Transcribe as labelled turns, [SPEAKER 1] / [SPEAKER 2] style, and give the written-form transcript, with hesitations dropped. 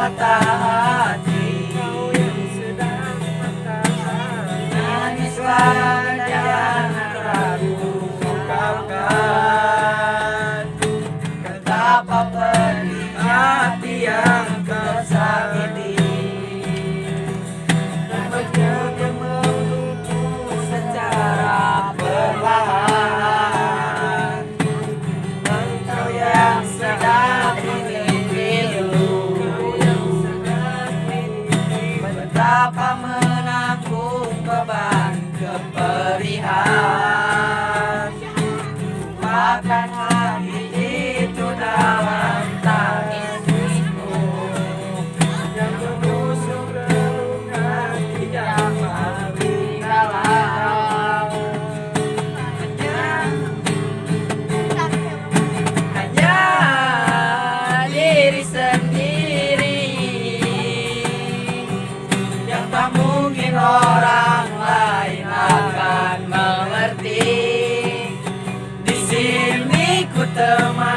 [SPEAKER 1] patah hati,
[SPEAKER 2] kau yang sedang patah hati.
[SPEAKER 1] nangislah jangan ragu ungkapkan betapa pedih hati yang tersakiti. Mencoba meluluhmu secara perlahan, engkau yang sedang pilu, betapa menanggung beban keperihan. Lupakan hati itu dalam tangismu yang menusuk relung hati yang paling dalam. Hanya diri sendiri yang tak mungkin orang lain akan mengerti. Di sini ku temani